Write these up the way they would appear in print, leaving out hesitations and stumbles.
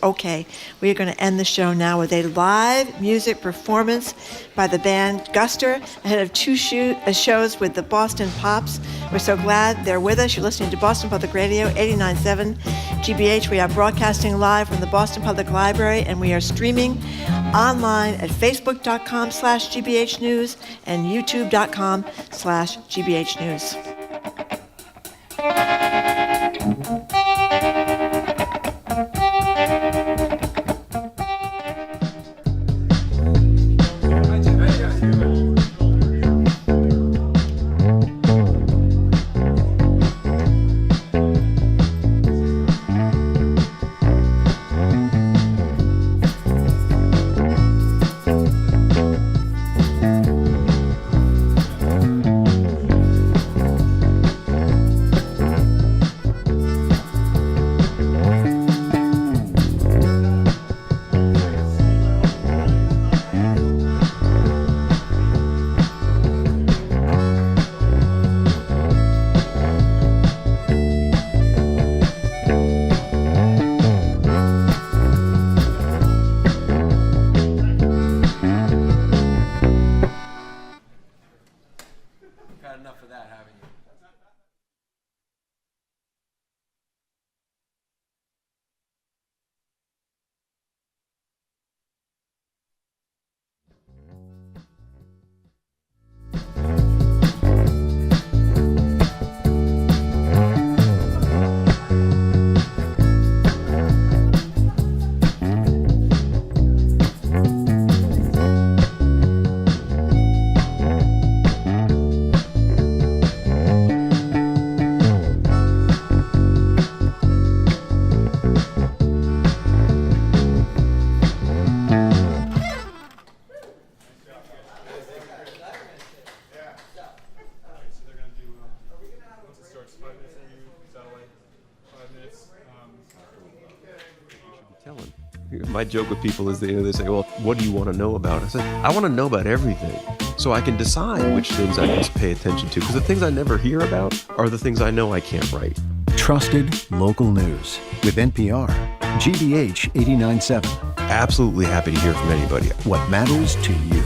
okay. We are going to end the show now with a live music performance by the band Guster ahead of two shows with the Boston Pops. We're so glad they're with us. You're listening to Boston Public Radio, 89.7 GBH. We are broadcasting live from the Boston Public Library, and we are streaming online at facebook.com/GBH News and youtube.com/GBH News. My joke with people is they say, well, what do you want to know about? I said, I want to know about everything so I can decide which things I can pay attention to, because the things I never hear about are the things I know I can't write. Trusted local news with NPR, GBH 89.7. Absolutely happy to hear from anybody. What matters to you.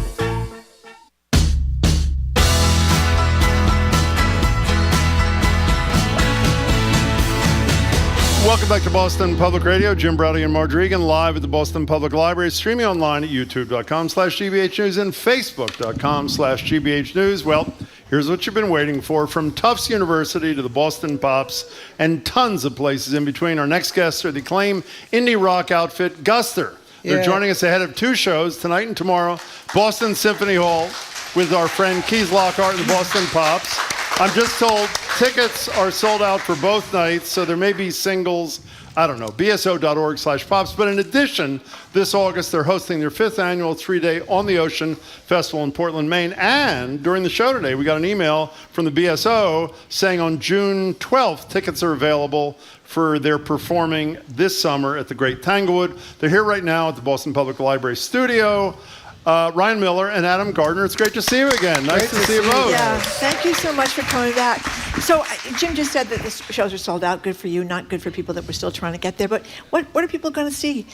Welcome back to Boston Public Radio. Jim Browdy and Marge Regan live at the Boston Public Library, streaming online at youtube.com/GBH News and facebook.com/GBH News. Well, here's what you've been waiting for. From Tufts University to the Boston Pops and tons of places in between, our next guests are the acclaimed indie rock outfit Guster. They're joining us ahead of two shows, tonight and tomorrow, Boston Symphony Hall with our friend Keith Lockhart and the Boston Pops. I'm just told tickets are sold out for both nights, so there may be singles, I don't know, bso.org/pops. But in addition, this August, they're hosting their 5th annual 3-day On the Ocean Festival in Portland, Maine. And during the show today, we got an email from the BSO saying on June 12th, tickets are available for their performing this summer at the Great Tanglewood. They're here right now at the Boston Public Library studio. Ryan Miller and Adam Gardner, it's great to see you again. Nice to see you both. Yeah, thank you so much for coming back. So Jim just said that the shows are sold out. Good for you, not good for people that we're still trying to get there. But what are people going to see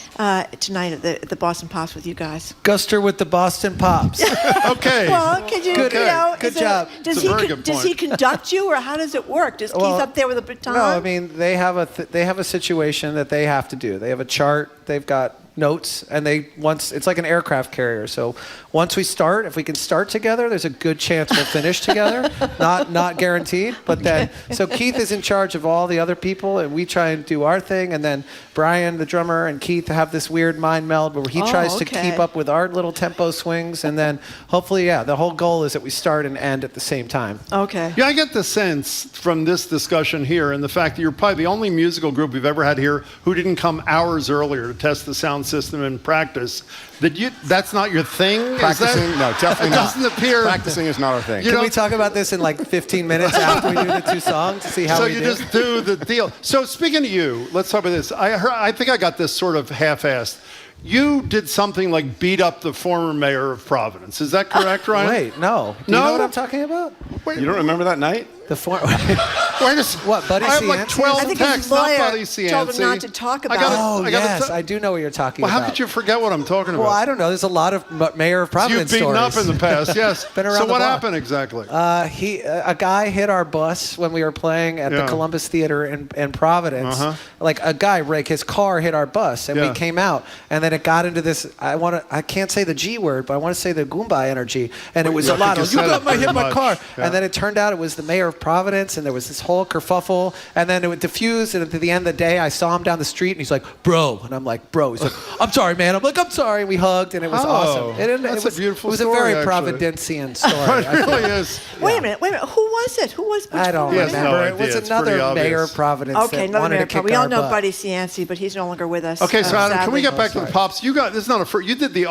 tonight at the Boston Pops with you guys? Guster with the Boston Pops. Okay. Well, could you, good, you know, good job. Does he conduct you, or how does it work? Does Keith up there with a baton? No, I mean they have a situation that they have to do. They have a chart. They've got notes, and it's like an aircraft carrier. So once we start, if we can start together, there's a good chance we'll finish together. Not guaranteed, but then so Keith is in charge of all the other people, and we try and do our thing, and then Brian, the drummer, and Keith have this weird mind meld where he tries to keep up with our little tempo swings, and then hopefully, the whole goal is that we start and end at the same time. Okay. Yeah, I get the sense from this discussion here and the fact that you're probably the only musical group we've ever had here who didn't come hours earlier to test the sound system and practice. That's not your thing? Practicing? No, definitely not. It doesn't appear. Practicing is not our thing. Can we talk about this in like 15 minutes after we do the two songs to see how we do? So you just do the deal. So speaking to you, let's talk about this. I think I got this sort of half-assed. you did something like beat up the former mayor of Providence. Is that correct, Ryan? Wait, no. Do you know what I'm talking about? You don't remember that night? The former. Wait a second. What, Buddy I have like Cianci? 12 I think texts, his not lawyer Buddy Cianci. told him not to talk about Oh, it. yes, I do know what you're talking Well, about. how could you forget what I'm talking about? Well, I don't know. There's a lot of Mayor of Providence You've beaten stories. up in the past, yes. Been around so the what block. happened exactly? A guy hit our bus when we were playing at the Columbus Theater in Providence. Like a guy, his car hit our bus, and we came out, and then it got into this. I can't say the G word, but I want to say the Goomba energy, and it was a lot of, you got my hit my car, and then it turned out it was the mayor of Providence, and there was this whole kerfuffle, and then it would diffuse, and at the end of the day, I saw him down the street, and he's like, bro, and I'm like, bro, he's like, I'm sorry, man. I'm like, I'm sorry. We hugged, and it was awesome. That's a beautiful It was story, a very actually. Providencian story. It really is. Wait a minute. Who was it? Who was? I don't He has remember. no it idea. was It's another pretty obvious. mayor of Providence Okay, that another wanted mayor. to kick We all our know butt. Buddy Cianci, but he's no longer with us. Okay, so Adam, can we sadly. get back to the pops? You got this is not a first. You did the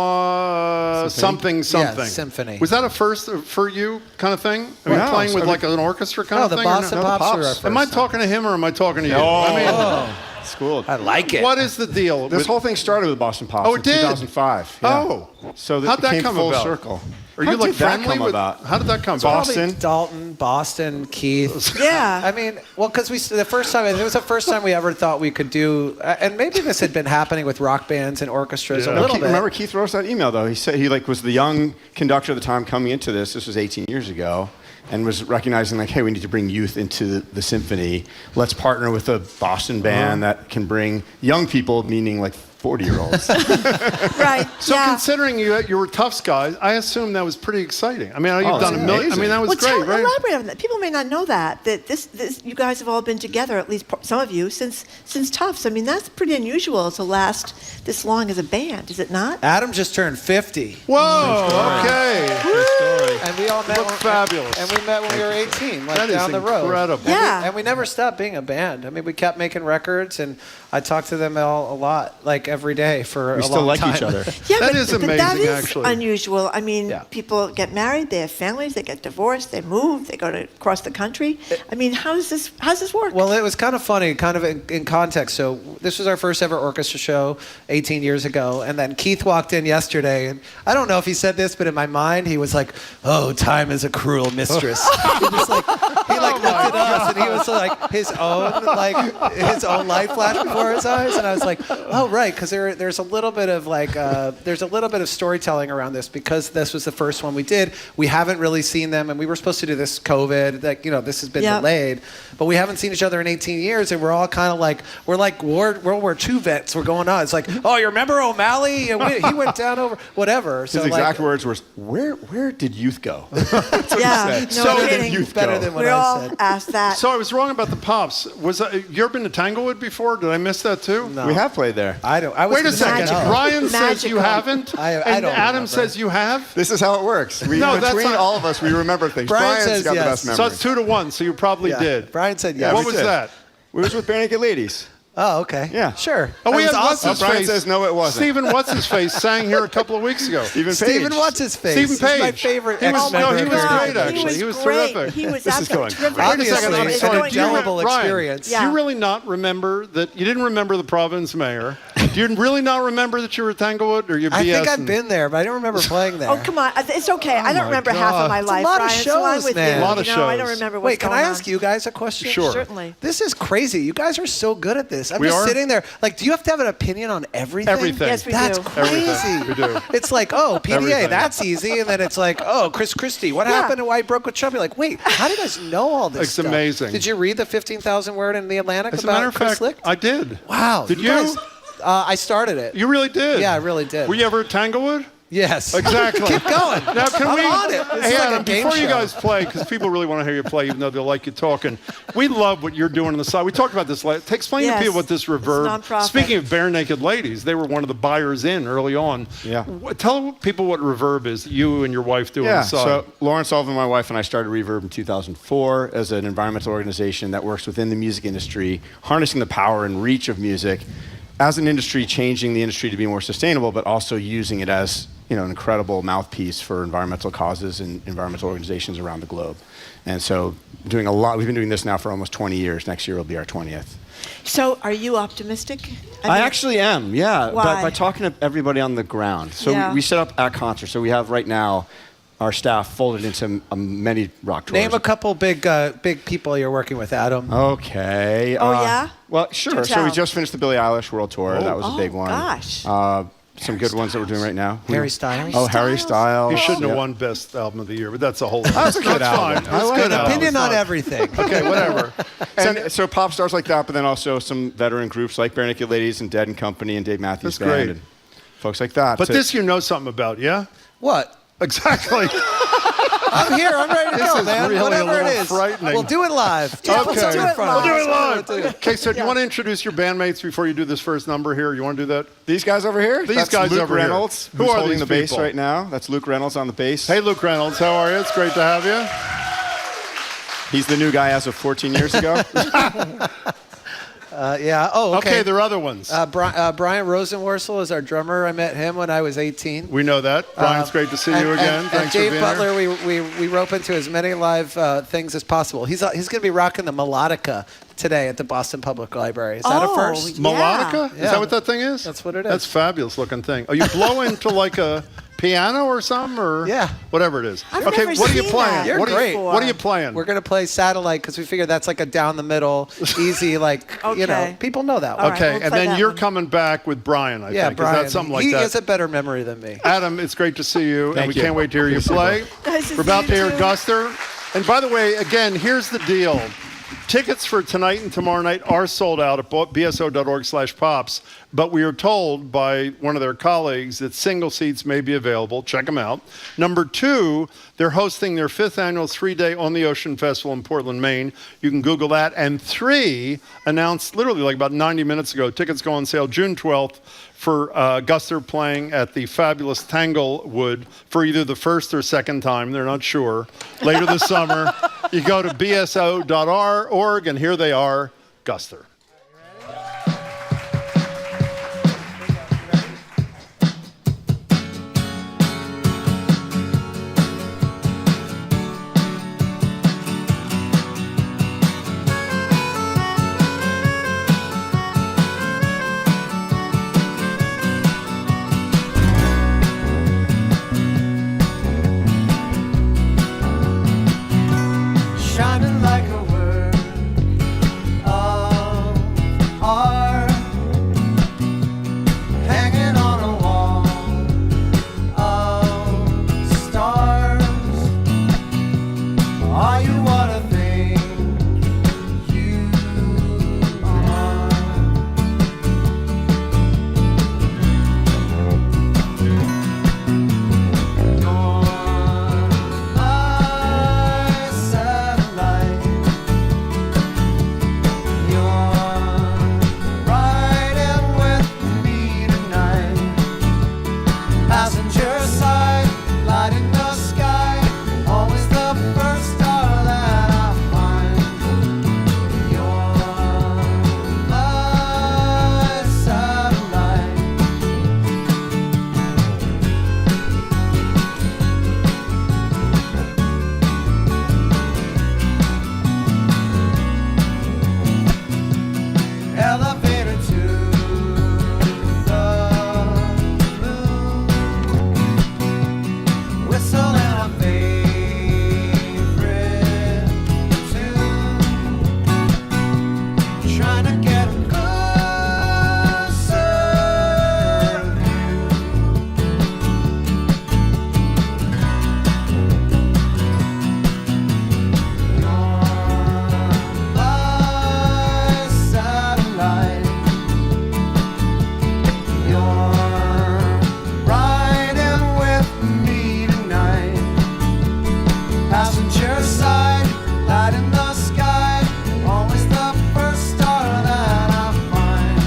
Omaha something. Yeah, symphony. Was that a first for you kind of thing? I mean, No, playing with so like an orchestra kind No, of the thing? or Boston no? Pops were our Pops. first Am I time. talking to him or am I talking to you? Oh, I mean, schooled. I like it. what is the deal? This with- whole thing started with Boston Pops Oh, in it did? 2005. Yeah. Oh. So How'd that it came come full about? circle. Are you How like did that friendly come with? about? How did that come about? Boston. Probably Dalton, Boston, Keith. Yeah. I mean, well, because the first time, it was the first time we ever thought we could do, and maybe this had been happening with rock bands and orchestras a Yeah. little Keith, bit. remember Keith wrote us that email though. He said he was the young conductor at the time coming into this. This was 18 years ago, and was recognizing like, hey, we need to bring youth into the symphony. Let's partner with a Boston band that can bring young people, meaning like 40-year-olds. Right. So yeah. considering you were Tufts guys, I assume that was pretty exciting. I mean, you've Oh, done it's a million. I amazing. mean, that was Well, great, right? elaborate on that. People may not know that this you guys have all been together, at least some of you, since Tufts. I mean, that's pretty unusual to last this long as a band, is it not? Adam just turned 50. Whoa. Okay. And we all met look fabulous. And we met when we were 18, like That is down the road. incredible. Yeah. And we never stopped being a band. I mean, we kept making records, and I talked to them all a lot, like every day for we a still long like time. each other. Yeah, That but, is but that amazing, is actually. unusual. I mean, Yeah. people get married, they have families, they get divorced, they move, they go to across the country. I mean, how does this work? Well, it was kind of funny, kind of in context. So this was our first ever orchestra show 18 years ago, and then Keith walked in yesterday, and I don't know if he said this, but in my mind, he was like, "Oh, time is a cruel mistress." He just like looked at us, and he was like his own life flashed before his eyes, and I was like, "Oh, right," because there's a little bit of storytelling around this because this was the first one we did. We haven't really seen them, and we were supposed to do this COVID, this has been Yep. delayed, but we haven't seen each other in 18 years, and we're all kind of like World War II vets. We're going on. It's like, oh, you remember O'Malley? And he went down over whatever. His So exact like, words were, "Where did youth go?" yeah, said. no So kidding. youth better go. than what We I all said. asked that. So I was wrong about the Pops. You ever been to Tanglewood before? Did I miss that too? No. We have played there. I don't. I was Wait a gonna say second. no. Ryan says you Magical. haven't, I and don't Adam remember. says you have. This is how it works. No, that's Between not- all of us, we remember things. Brian Brian's says got yes. the best So memories. it's 2-1. So you probably Yeah. did. Brian said Yeah, yes. What we was did. that? We was with Bare Naked Ladies. Oh, okay. Yeah. Sure. Oh, we That had was what's his awesome. Brian face. says no, it wasn't. Stephen what's his face sang here a couple of weeks ago. Stephen Stephen, Page. what's his face? Stephen He's my Page. favorite He was- ex-member no, he of was Bare great, Naked actually. Ladies. He was great. terrific. He was This is absolutely going terrific. great. Wait a second, I'm Obviously, sorry. an Do you indelible Ryan, experience. Yeah. Do you really not remember that you didn't remember the Providence mayor? Do you really not remember that you were at Tanglewood, or you BS? I think I've been there, but I don't remember playing there. Oh, come on. It's okay. I don't my remember half God. of my It's a life, lot of Ryan, so I'm shows, with man. you. A lot of You know, I don't shows. remember what's Wait, can going I on. ask you guys a question? Sure. Certainly. This is crazy. You guys are so good at this. I'm We just are? sitting there. Like, do you have to have an opinion on everything? Everything. Yes, we That's do. crazy. Everything. We do. It's like, oh, PDA, Everything. that's easy. And then it's like, oh, Chris Christie, what Yeah. happened to why he broke with Trump? You're like, wait, how do you guys know all this It's stuff? amazing. Did you read the 15,000 word in the Atlantic As a about matter of Chris fact, Licht? I did. Wow. Did you? guys- I started it. You really did. Yeah, I really did. Were you ever at Tanglewood? Yes. Exactly. Keep going. Now, can I'm we? on it. This Hey, is like Adam, a game before you show. guys play, because people really want to hear you play, even though they like you talking. We love what you're doing on the side. We talked about this. Explain Yes. to people what this reverb. nonprofit. Speaking of Bare Naked Ladies, they were one of the buyers in early on. Yeah. Tell people what reverb is. That you and your wife do on Yeah, the side. so Lauren Sullivan, my wife, and I started Reverb in 2004 as an environmental organization that works within the music industry, harnessing the power and reach of music as an industry, changing the industry to be more sustainable, but also using it as an incredible mouthpiece for environmental causes and environmental organizations around the globe. And so doing a lot. We've been doing this now for almost 20 years. Next year will be our 20th. So, are you optimistic? I actually am, yeah. Why? By talking to everybody on the ground. So Yeah. we set up at concerts. So we have right now our staff folded into many rock tours. Name a couple big people you're working with, Adam. Okay. Oh, yeah? Well, Do sure. So we tell. just finished the Billie Eilish World Tour. That was a big one. Gosh. Some good ones that we're doing right now. Harry Styles. Oh, Harry Styles. He shouldn't have Yeah. won Best Album of the Year, but that's a whole. That's a good album. Fine. I It's like good that. album. Opinion It's on fine. everything. Okay, whatever. So pop stars like that, but then also some veteran groups like Bare Naked Ladies and Dead and Company and Dave Matthews That's Band great. and folks like that. But So- this you know something about, yeah? What? Exactly. I'm here. I'm ready to This go, is man. really a Whatever it little is. frightening. We'll do it live. Yeah, Put let's something do in it front of live. us. We'll do it live. We'll do it. Okay, so do you want to introduce your bandmates before you do this first number here? You want to do that? These guys over here? These That's guys Luke over here. Reynolds, Who who's are holding these the bass people? right now. That's Luke Reynolds on the bass. Hey, Luke Reynolds, how are you? It's great to have you. He's the new guy as of 14 years ago. Yeah. Oh, Okay, okay. there are other ones. Brian Rosenworcel is our drummer. I met him when I was 18. We know that. Brian, it's great to see you again. And Thanks for Dave being Butler, here. we rope into as many live things as possible. He's going to be rocking the melodica today at the Boston Public Library. Is that a first? Yeah. Melodica? Is Yeah. that what that thing is? That's what it is. That's a fabulous looking thing. Oh, you blow into like a piano or something, or Yeah. whatever it is. I've Okay, never what are you seen playing? that You're what great. What are you playing? We're going to play Satellite because we figure that's like a down the middle, easy, like, you know, Okay. people know that All one. right, Okay, we'll and play then that you're one. coming back with Brian, I Yeah, think. Brian. Is that something like he that? has a better memory than me. Adam, it's great to see you, and Thank we you. can't wait to hear you play. Nice to We're see about you to hear too. Guster. And by the way, again, here's the deal. Tickets for tonight and tomorrow night are sold out at bso.org/pops, but we are told by one of their colleagues that single seats may be available. Check them out. Number two, they're hosting their 5th annual 3-day On the Ocean Festival in Portland, Maine. You can Google that. And 3, announced literally like about 90 minutes ago, tickets go on sale June 12th for Guster playing at the fabulous Tanglewood for either the first or second time. They're not sure. Later this summer, you go to bso.org, and here they are, Guster. Shining like a work of art, hanging on a wall of stars. Are you what I think you are? Elevator to the moon, whistle and a favorite tune, trying to get a closer satellite. You're riding with me tonight. Passenger side, light in the sky. Always the first star that I find.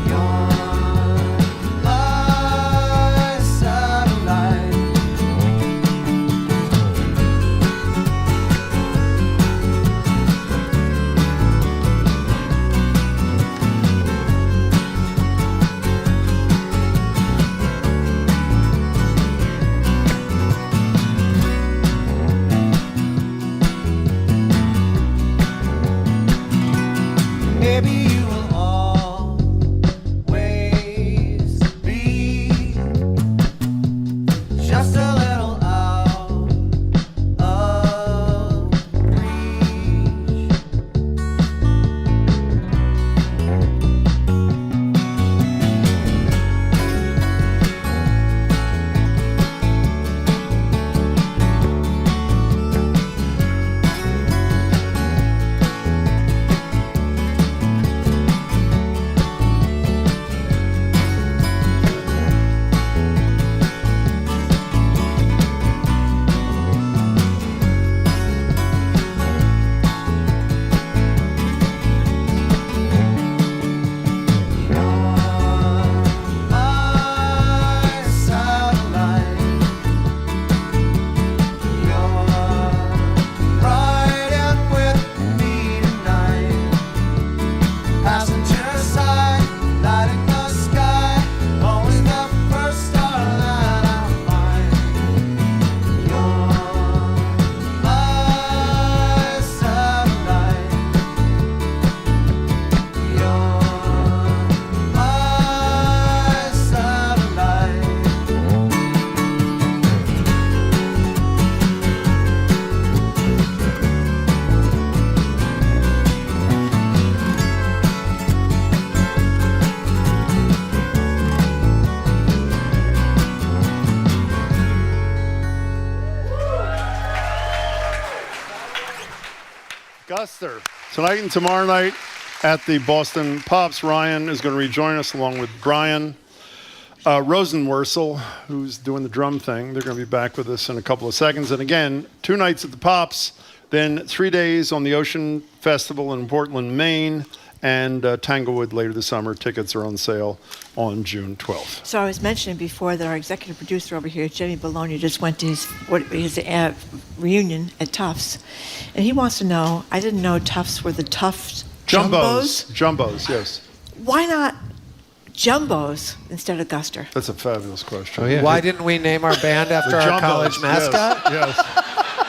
You're my satellite. Guster. Tonight and tomorrow night at the Boston Pops, Ryan is going to rejoin us along with Brian Rosenworcel, who's doing the drum thing. They're going to be back with us in a couple of seconds. And again, 2 nights at the Pops, then 3 days on the Ocean Festival in Portland, Maine, and Tanglewood later this summer. Tickets are on sale on June 12th. So I was mentioning before that our executive producer over here, Jimmy Bologna, just went to his reunion at Tufts. And he wants to know, I didn't know Tufts were the Tufts Jumbos. Jumbos, yes. Why not Jumbos instead of Guster? That's a fabulous question. Oh, yeah. Why didn't we name our band after our Jumbos, college mascot? Yes.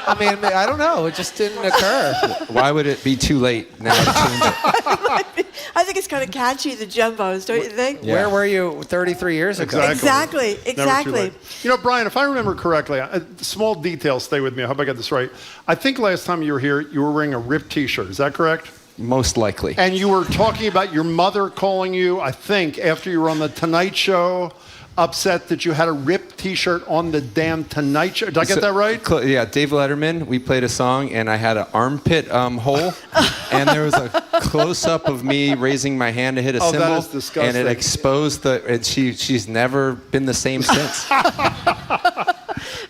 I mean, I don't know. It just didn't occur. Why would it be too late now to change it? I think it's kind of catchy, the Jumbos, don't you think? Yeah. Where were you 33 years ago? Exactly. Never too late. You know, Brian, if I remember correctly, small details stay with me. I hope I got this right. I think last time you were here, you were wearing a ripped T-shirt. Is that correct? Most likely. And you were talking about your mother calling you, I think, after you were on the Tonight Show, upset that you had a ripped T-shirt on the damn Tonight Show. Did I get that right? Yeah, Dave Letterman, we played a song, and I had an armpit hole, and there was a close-up of me raising my hand to hit a cymbal, that is disgusting. and it exposed and she's never been the same since.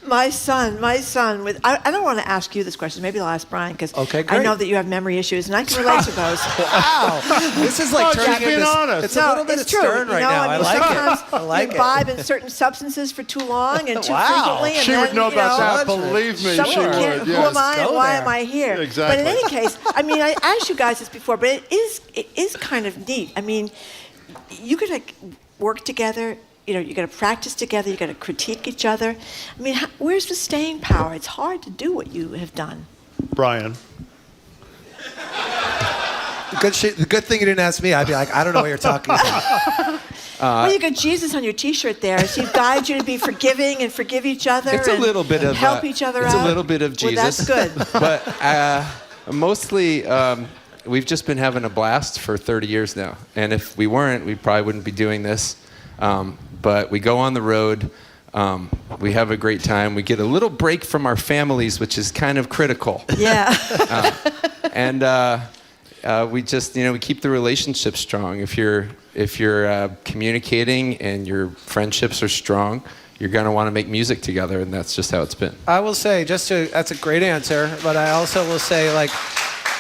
My son, I don't want to ask you this question. Maybe I'll ask Brian, because Okay, I great. know that you have memory issues, and I can relate to those. Wow. This is like No, just turning being into... honest. It's a little bit it's true. stern right now. I like sometimes it. I like you it. imbibe in certain substances for too long and too Wow. frequently. And She then, would know you about know, that. Believe me, Someone she can't- would. Who Yes. am I and Go why there. am I here? Exactly. But in any case, I mean, I asked you guys this before, but it is kind of neat. I mean, you could like work together. You know, you got to practice together. You got to critique each other. I mean, where's the staying power? It's hard to do what you have done. Brian. The good thing you didn't ask me. I'd be like, I don't know what you're talking about. Well, you got Jesus on your T-shirt there, so he guides you to be forgiving and forgive each other. It's a and little bit of help each other it's out. a little bit of Jesus. Well, that's good. But mostly, we've just been having a blast for 30 years now. And if we weren't, we probably wouldn't be doing this. But we go on the road. We have a great time. We get a little break from our families, which is kind of critical. Yeah. And we just, we keep the relationship strong. If you're communicating and your friendships are strong, you're going to want to make music together, and that's just how it's been. I will say, that's a great answer, but I also will say, like,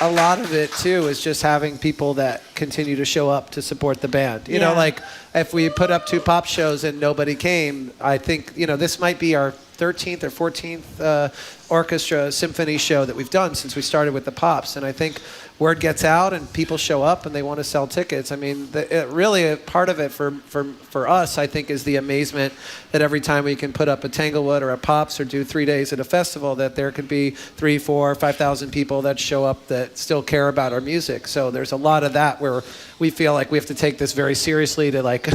a lot of it, too, is just having people that continue to show up to support the band. You know, Yeah. like, if we put up 2 pop shows and nobody came, I think, this might be our 13th or 14th orchestra symphony show that we've done since we started with the Pops. And I think word gets out and people show up and they want to sell tickets. I mean, really part of it for us, I think, is the amazement that every time we can put up a Tanglewood or a Pops or do 3 days at a festival, that there could be 3, 4, 5,000 people that show up that still care about our music. So there's a lot of that where we feel like we have to take this very seriously to like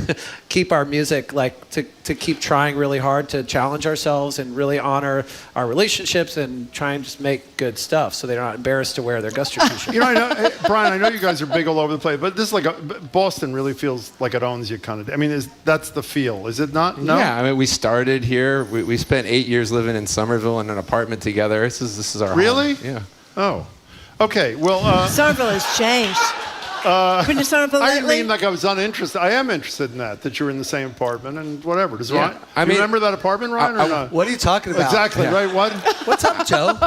keep our music, like to keep trying really hard to challenge ourselves and really honor our relationships and try and just make good stuff so they're not embarrassed to wear their Guster t-shirt. I know, Brian, I know you guys are big all over the place, but this is like Boston really feels like it owns you kind of. I mean, that's the feel, is it not? No? Yeah, I mean, we started here. We spent 8 years living in Somerville in an apartment together. This is our Really? home. Yeah. Oh. Okay, well... Somerville has changed. Been to Somerville I didn't lately? mean like I was uninterested. I am interested in that you were in the same apartment and whatever. Does Yeah, Ryan, I you mean, remember that apartment, Ryan, or not? What are you talking about? Exactly, Yeah. right? What? What's up, Joe?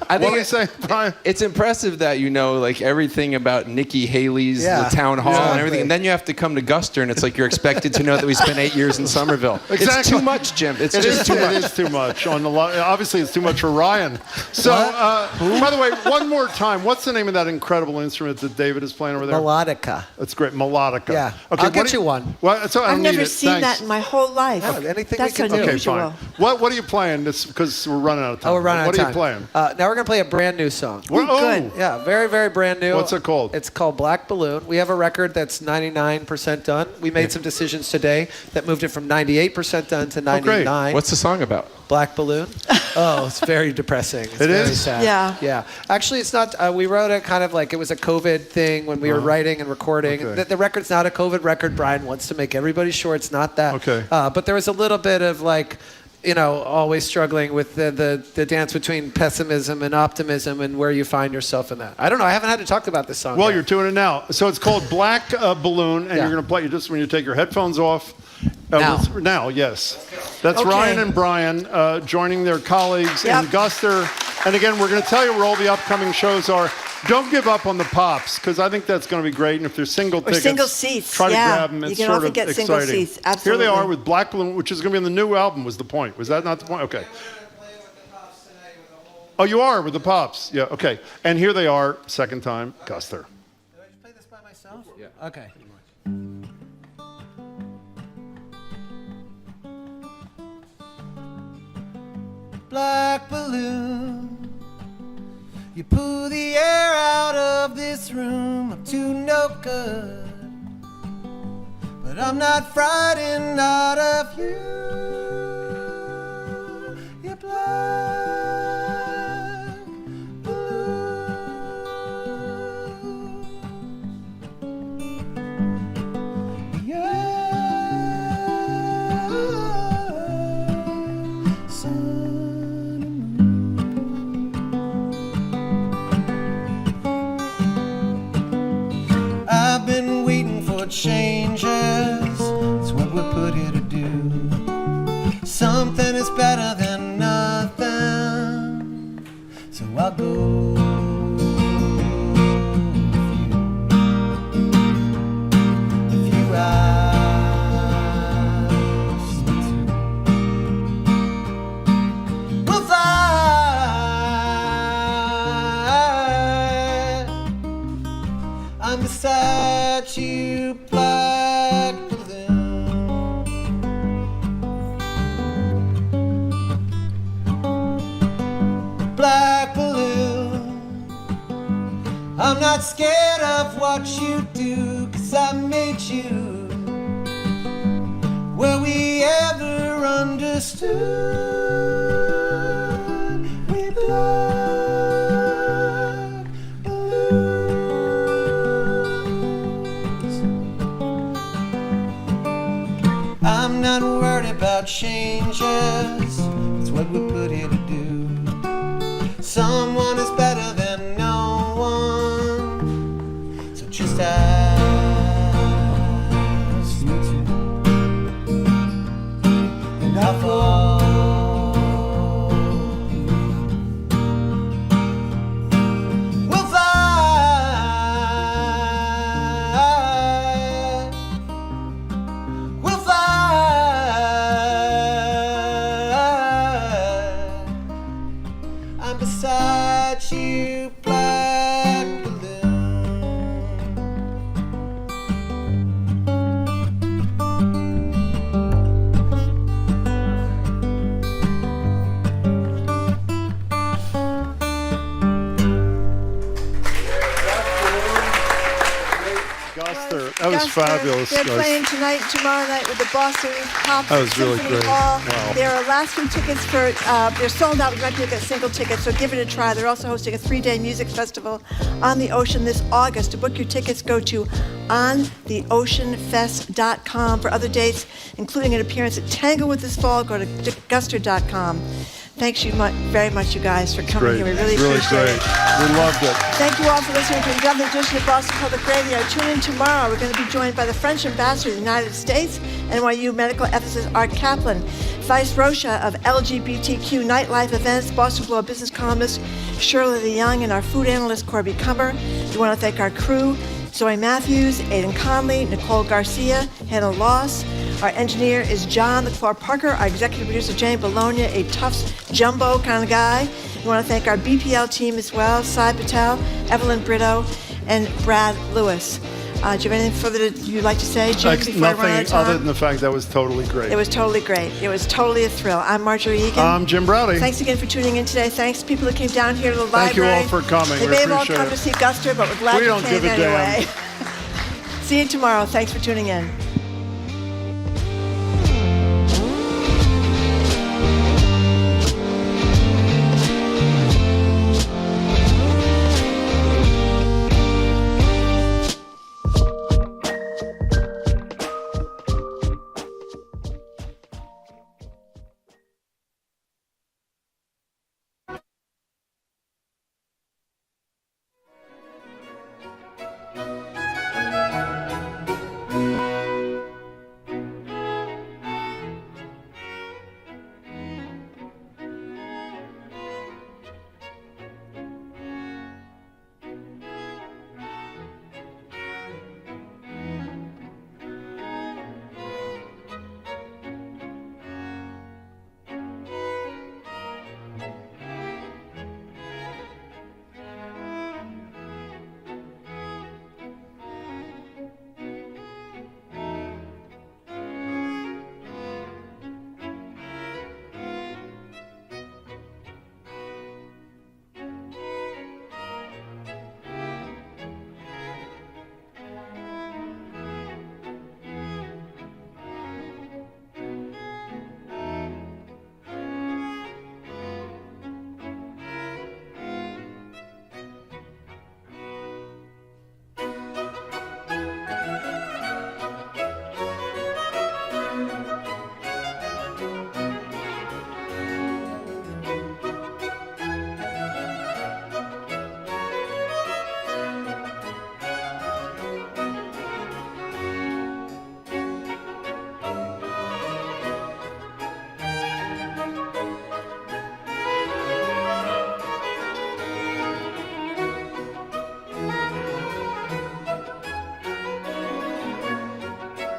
I What are you saying, Brian? It's impressive that you know like everything about Nikki Haley's Yeah. the town hall Exactly. and everything, and then you have to come to Guster, and it's like you're expected to know that we spent 8 years in Somerville. It's Exactly. too much, Jim. It's It just is too much. It is too much. Obviously, it's too much for Ryan. So, by the way, one more time, what's the name of that incredible instrument that David is playing over there? Melodica. That's great, melodica. Yeah. Okay, I'll what get do you one. Well, so I I've don't never need it. seen Thanks. that in my whole life. Yeah, anything That's we can do. Okay, unusual. fine. What are you playing? This because we're running out of time. Oh, we're running out of time. What are you playing? Now we're going to play a brand new song. What- good. Yeah, very, very brand new. What's it called? It's called Black Balloon. We have a record that's 99% done. We made some decisions today that moved it from 98% done to 99. What's the song about? Black Balloon? Oh, it's very depressing. It's It very is? sad. Yeah. Yeah. Actually, it's not. We wrote it kind of like it was a COVID thing when we were writing and recording. Okay. The record's not a COVID record. Brian wants to make everybody sure it's not that. Okay. But there was a little bit of like, always struggling with the dance between pessimism and optimism and where you find yourself in that. I don't know. I haven't had to talk about this song Well, yet. you're doing it now. So it's called Black Balloon, and Yeah. you're going to play it just when you take your headphones off. Now. Now, yes. That's Okay. Ryan and Brian joining their colleagues Yep. in Guster. And again, we're going to tell you where all the upcoming shows are. Don't give up on the Pops, because I think that's going to be great. And if there's single tickets, single seats, try to yeah. grab them. You It's can sort often of get exciting. single seats, Here they absolutely. are with Black Balloon, which is going to be on the new album, was the point. Was that not the point? Okay. Oh, you are with the Pops. Yeah, okay. And here they are, second time, Guster. Do I just play this by myself? Yeah. Okay. Black balloon, you pull the air out of this room. I'm to no good, but I'm not frightened out of you. You're black balloon. Yeah. Sun and moon. I've been waiting for changes. It's what we're put here to do. Something is better than nothing. So I'll go. If you ask me to, we'll fly. I'm beside you, black balloon. Black balloon. I'm not scared of what you do, 'cause I made you where we ever understood. We black balloons. I'm not worried about changes. It's what we're put here to do. Someone is better than no one. So just ask me to, and I'll fall. We'll fly. We'll fly. I'm beside you, black balloon. Guster, that was Guster, fabulous. They're guys. playing tonight and tomorrow night with the Boston Pop That was really Symphony great. Hall. Wow. There are last few tickets for, they're sold out. We might be able to get single tickets, so give it a try. They're also hosting a 3-day music festival on the ocean this August. To book your tickets, go to ontheoceanfest.com. For other dates, including an appearance at Tango this fall, go to guster.com. Thanks you very much, you guys, for coming Great. here. We really Really appreciate great. it. We loved it. Thank you all for listening to another edition of Boston Public Radio. Tune in tomorrow. We're going to be joined by the French ambassador of the United States, NYU medical ethicist Art Kaplan, Vice Rocha of LGBTQ nightlife events, Boston Globe business columnist Shirley DeYoung, and our food analyst Corby Cumber. We want to thank our crew, Zoe Matthews, Aidan Conley, Nicole Garcia, Hannah Loss. Our engineer is John LaClare Parker. Our executive producer, Jane Bologna, a Tufts jumbo kind of guy. We want to thank our BPL team as well, Sai Patel, Evelyn Brito, and Brad Lewis. Do you have anything further you'd like to say, Jim, before we run out of Nothing time? other than the fact that was totally great. It was totally great. It was totally a thrill. I'm Marjorie Egan. I'm Jim Browdy. Thanks again for tuning in today. Thanks to people who came down here to the library. Thank you all for coming. They We may have all appreciate come it. to see Guster, but we're glad We you don't came give a damn. anyway. See you tomorrow. Thanks for tuning in.